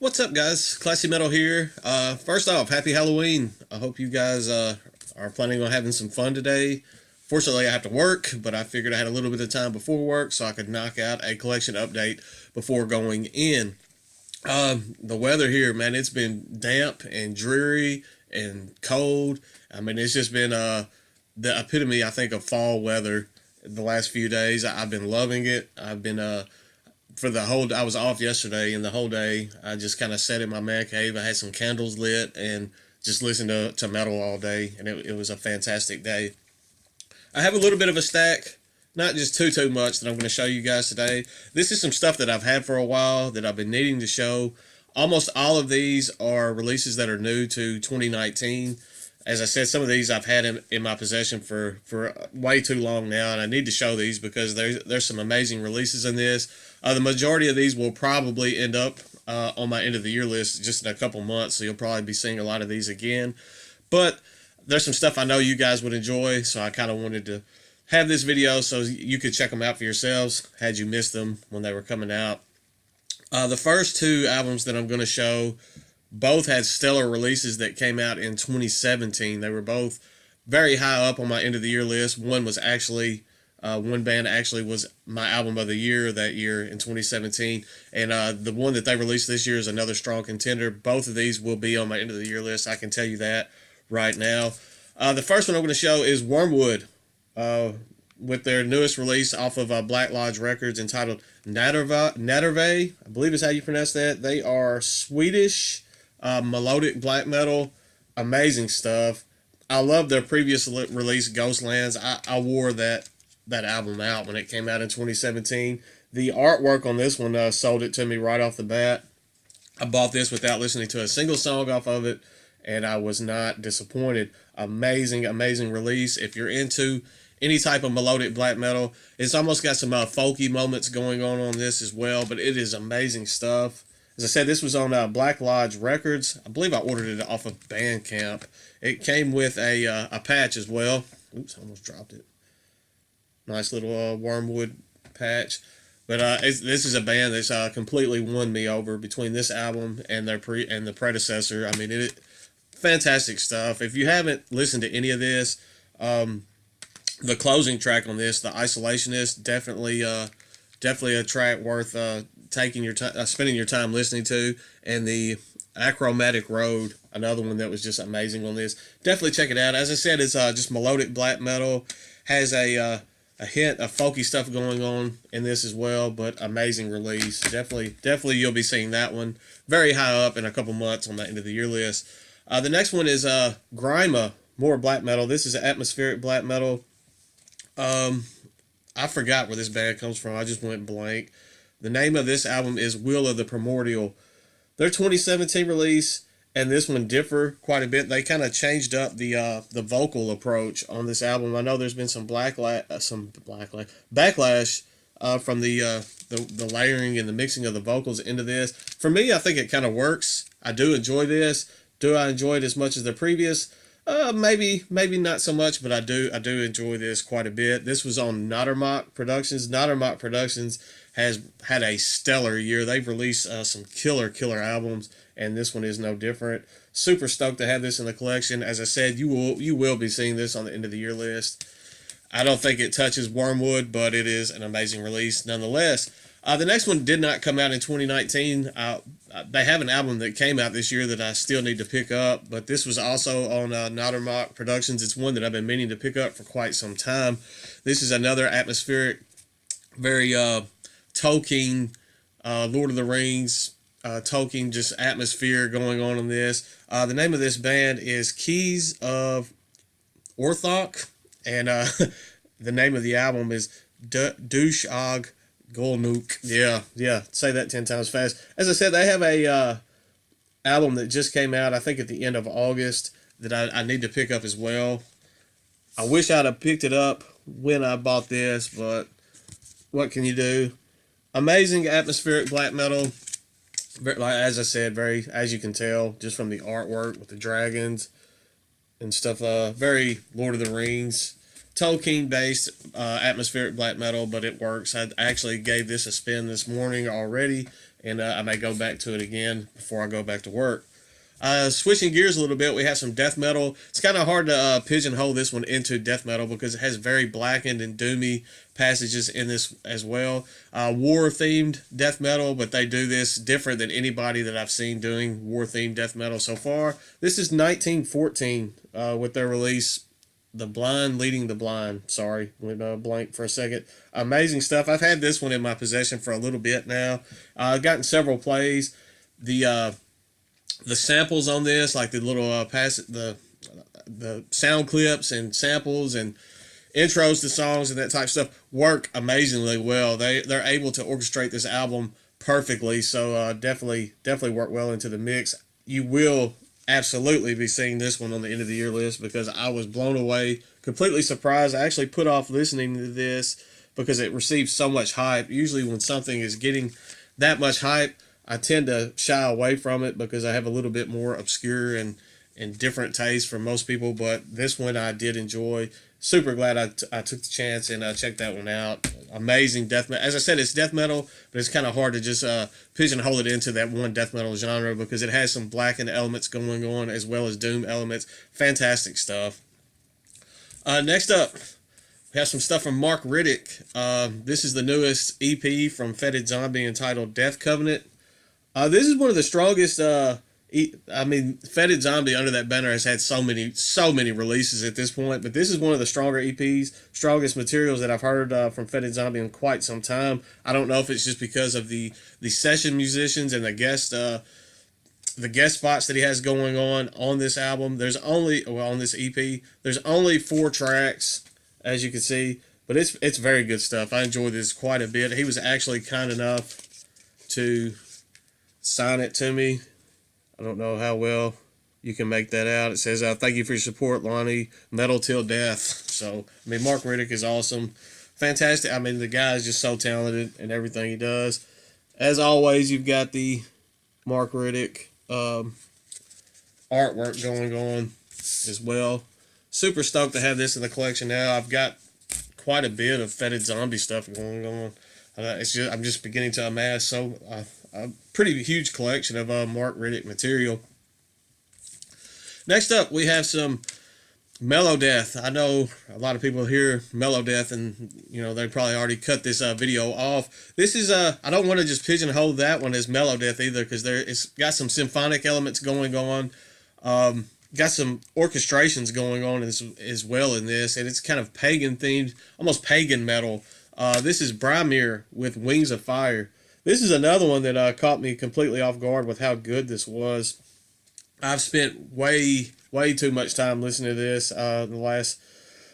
What's up, guys? Classy Metal here. First off, happy Halloween. I hope you guys are planning on having some fun today. Fortunately, I have to work, but I figured I had a little bit of time before work so I could knock out a collection update before going in. The weather here, man, it's been damp and dreary and cold. I mean, it's just been the epitome, I think, of fall weather the last few days. I've been loving it. I've been for the whole I was off yesterday, and the whole day I just kind of sat in my man cave. I had some candles lit and just listened to metal all day, and it was a fantastic day. I have a little bit of a stack, not just too much, that I'm going to show you guys today. This is some stuff that I've had for a while that I've been needing to show. Almost all of these are releases that are new to 2019. As I said, some of these I've had in my possession for way too long now, and I need to show these because there's some amazing releases in this. The majority of these will probably end up on my end of the year list just in a couple months, so you'll probably be seeing a lot of these again. But there's some stuff I know you guys would enjoy, so I kind of wanted to have this video so you could check them out for yourselves had you missed them when they were coming out. The first two albums that I'm going to show both had stellar releases that came out in 2017. They were both very high up on my end of the year list. One band actually was my album of the year that year in 2017, and the one that they released this year is another strong contender. Both of these will be on my end of the year list. I can tell you that right now. The first one I'm going to show is Wormwood, uh, with their newest release off of Black Lodge Records entitled Naderve. I believe is how you pronounce that. They are Swedish melodic black metal. Amazing stuff. I love their previous release, Ghostlands. I wore that album out when it came out in 2017. The artwork on this one sold it to me right off the bat. I bought this without listening to a single song off of it, and I was not disappointed. Amazing release. If you're into any type of melodic black metal, it's almost got some folky moments going on this as well, but it is amazing stuff. As I said, this was on Black Lodge Records. I believe I ordered it off of Bandcamp. It came with a patch as well. Oops, I almost dropped it. Nice little Wormwood patch. But this is a band that's completely won me over between this album and and the predecessor. I mean, fantastic stuff. If you haven't listened to any of this, the closing track on this, the Isolationist, definitely a track worth taking your time, spending your time listening to, and the Achromatic Road, another one that was just amazing on this. Definitely check it out. As I said, it's just melodic black metal, has a hint of folky stuff going on in this as well, but amazing release. Definitely you'll be seeing that one very high up in a couple months on the end of the year list. The next one is Grime, more black metal. This is atmospheric black metal. Um, I forgot where this band comes from. I just went blank. The name of this album is Will of the Primordial. Their 2017 release and this one differ quite a bit. They kind of changed up the vocal approach on this album. I know there's been some backlash from the layering and the mixing of the vocals into this. For me, I think it kind of works. I do enjoy this. Do I enjoy it as much as the previous? Maybe not so much, but I do enjoy this quite a bit. This was on Nottermock Productions. Nottermock Productions has had a stellar year. They've released some killer albums, and this one is no different. Super stoked to have this in the collection. As I said, you will be seeing this on the end of the year list. I don't think it touches Wormwood, but it is an amazing release nonetheless. The next one did not come out in 2019. They have an album that came out this year that I still need to pick up, but this was also on Nottermock Productions. It's one that I've been meaning to pick up for quite some time. This is another atmospheric, very Tolkien, Lord of the Rings, Tolkien, just atmosphere going on in this. The name of this band is Keys of Orthoc, and the name of the album is Douche Og Golnuk. Yeah. Say that 10 times fast. As I said, they have a album that just came out, I think at the end of August, that I need to pick up as well. I wish I'd have picked it up when I bought this, but what can you do? Amazing atmospheric black metal. As I said, very, as you can tell, just from the artwork with the dragons and stuff. Very Lord of the Rings, Tolkien based atmospheric black metal, but it works. I actually gave this a spin this morning already, and I may go back to it again before I go back to work. Switching gears a little bit, we have some death metal. It's kind of hard to pigeonhole this one into death metal because it has very blackened and doomy passages in this as well. War themed death metal, but they do this different than anybody that I've seen doing war themed death metal so far. This is 1914 with their release, The Blind Leading the Blind. Sorry, went blank for a second. Amazing stuff. I've had this one in my possession for a little bit now. I've gotten several plays. The samples on this, like the little the sound clips and samples and intros to songs and that type of stuff, work amazingly well. They're able to orchestrate this album perfectly. So definitely work well into the mix. You will absolutely be seeing this one on the end of the year list because I was blown away, completely surprised. I actually put off listening to this because it receives so much hype. Usually when something is getting that much hype, I tend to shy away from it because I have a little bit more obscure and different taste from most people. But this one I did enjoy. Super glad I took the chance and checked that one out. Amazing death metal. As I said, it's death metal, but it's kind of hard to just pigeonhole it into that one death metal genre because it has some blackened elements going on as well as doom elements. Fantastic stuff. Next up, we have some stuff from Mark Riddick. This is the newest EP from Fetid Zombie entitled Death Covenant. This is one of the strongest. Fetid Zombie under that banner has had so many releases at this point, but this is one of the stronger EPs, strongest materials that I've heard from Fetid Zombie in quite some time. I don't know if it's just because of the session musicians and the guest spots that he has going on this album. On this EP, there's only 4 tracks, as you can see, but it's very good stuff. I enjoy this quite a bit. He was actually kind enough to sign it to me. I don't know how well you can make that out. It says, thank you for your support, Lonnie. Metal till death. So, Mark Riddick is awesome. Fantastic. The guy is just so talented in everything he does. As always, you've got the Mark Riddick artwork going on as well. Super stoked to have this in the collection now. I've got quite a bit of Fetid Zombie stuff going on. I'm just beginning to amass a pretty huge collection of Mark Riddick material. Next up, we have some Mellow Death. I know a lot of people hear Mellow Death and, they probably already cut this video off. This is, I don't want to just pigeonhole that one as Mellow Death either because it's got some symphonic elements going on. Got some orchestrations going on as well in this, and it's kind of pagan themed, almost pagan metal. This is Grime with Wings of Fire. This is another one that caught me completely off guard with how good this was. I've spent way too much time listening to this in the last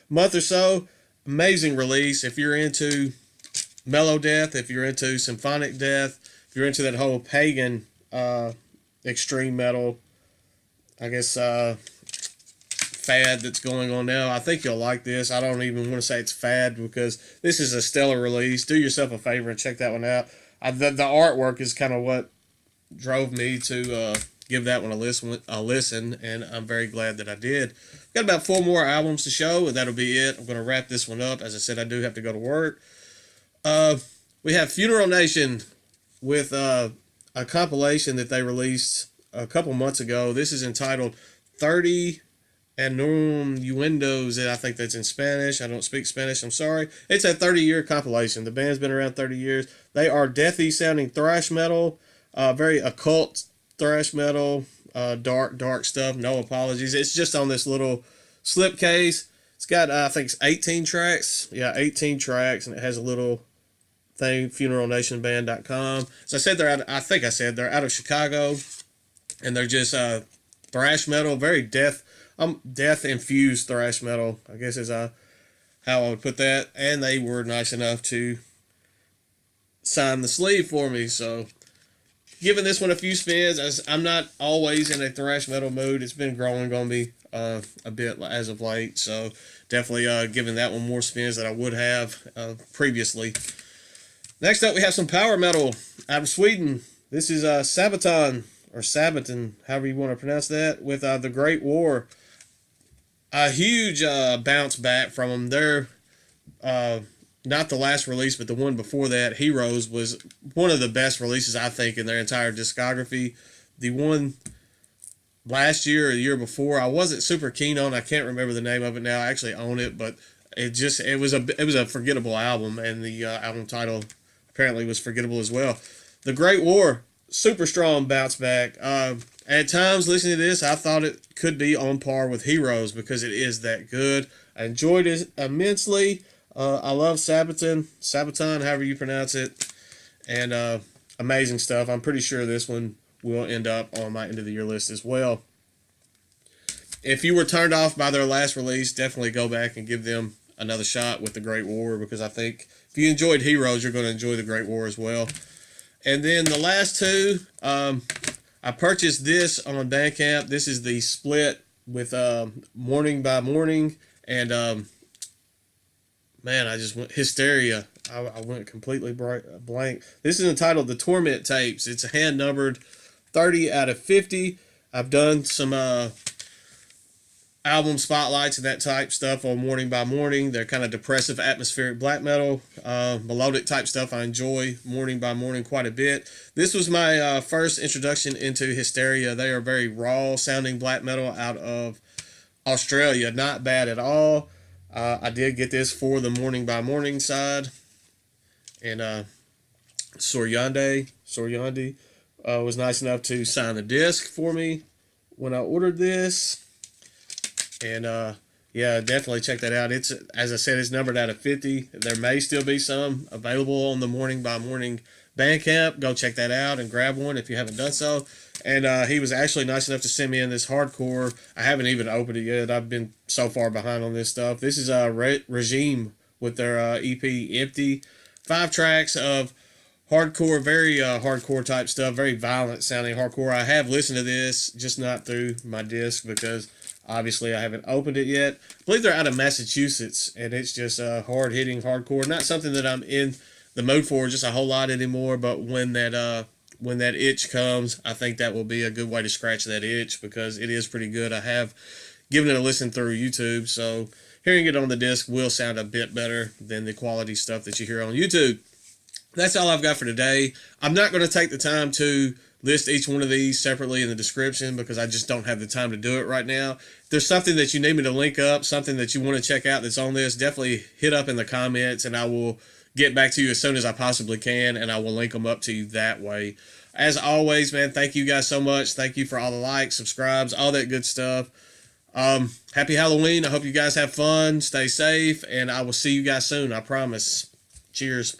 month or so. Amazing release. If you're into Mellow Death, if you're into symphonic death, if you're into that whole pagan extreme metal, I guess, fad that's going on now, I think you'll like this. I don't even want to say it's fad because this is a stellar release. Do yourself a favor and check that one out. The artwork is kind of what drove me to give that one a listen, and I'm very glad that I did. Got about 4 more albums to show, and that'll be it. I'm going to wrap this one up. As I said, I do have to go to work. We have Funeral Nation with a compilation that they released a couple months ago. This is entitled 30 Innuendos. I think that's in Spanish. I don't speak Spanish. I'm sorry. It's a 30-year compilation. The band's been around 30 years. They are deathy sounding thrash metal, very occult thrash metal, dark stuff. No apologies. It's just on this little slipcase. It's got, I think it's 18 tracks. Yeah, 18 tracks, and it has a little thing, funeralnationband.com. As I said, they're out of Chicago, and they're just thrash metal, very death infused thrash metal, I guess is how I would put that. And they were nice enough to sign the sleeve for me, so giving this one a few spins. As I'm not always in a thrash metal mood, it's been growing on me a bit as of late, so definitely giving that one more spins than I would have previously. Next up, we have some power metal out of Sweden. This is Sabaton, or Sabaton, however you want to pronounce that, with The Great War. A huge bounce back from them. They're not the last release, but the one before that, Heroes, was one of the best releases I think in their entire discography. The one last year or the year before, I wasn't super keen on. I can't remember the name of it now. I actually own it, but it was a forgettable album, and the album title apparently was forgettable as well. The Great War, super strong bounce back. At times, listening to this, I thought it could be on par with Heroes because it is that good. I enjoyed it immensely. I love Sabaton, however you pronounce it, and amazing stuff. I'm pretty sure this one will end up on my end of the year list as well. If you were turned off by their last release, definitely go back and give them another shot with the Great War, because I think if you enjoyed Heroes, you're going to enjoy the Great War as well. And then the last two, I purchased this on Bandcamp. This is the split with Morning by Morning and man, I just went Hysteria. I went completely blank. This is entitled The Torment Tapes. It's a hand numbered 30 out of 50. I've done some album spotlights and that type stuff on Morning by Morning. They're kind of depressive, atmospheric black metal, melodic type stuff. I enjoy Morning by Morning quite a bit. This was my first introduction into Hysteria. They are very raw sounding black metal out of Australia. Not bad at all. I did get this for the Morning by Morning side, and Soryandi was nice enough to sign the disc for me when I ordered this. And yeah, definitely check that out. It's, as I said, it's numbered out of 50. There may still be some available on the Morning by Morning Bandcamp. Go check that out and grab one if you haven't done so. And he was actually nice enough to send me in this hardcore. I haven't even opened it yet. I've been so far behind on this stuff. This is Regime with their EP Empty. 5 tracks of hardcore, very hardcore type stuff, very violent sounding hardcore. I have listened to this, just not through my disc because obviously I haven't opened it yet. I believe they're out of Massachusetts, and it's just hard hitting hardcore. Not something that I'm in the mood for just a whole lot anymore, but when that itch comes, I think that will be a good way to scratch that itch because it is pretty good. I have given it a listen through YouTube, so hearing it on the disc will sound a bit better than the quality stuff that you hear on YouTube. That's all I've got for today. I'm not going to take the time to list each one of these separately in the description because I just don't have the time to do it right now. If there's something that you need me to link up, something that you want to check out that's on this, definitely hit up in the comments and I will get back to you as soon as I possibly can, and I will link them up to you that way. As always, man, thank you guys so much. Thank you for all the likes, subscribes, all that good stuff. Happy Halloween. I hope you guys have fun. Stay safe, and I will see you guys soon. I promise. Cheers.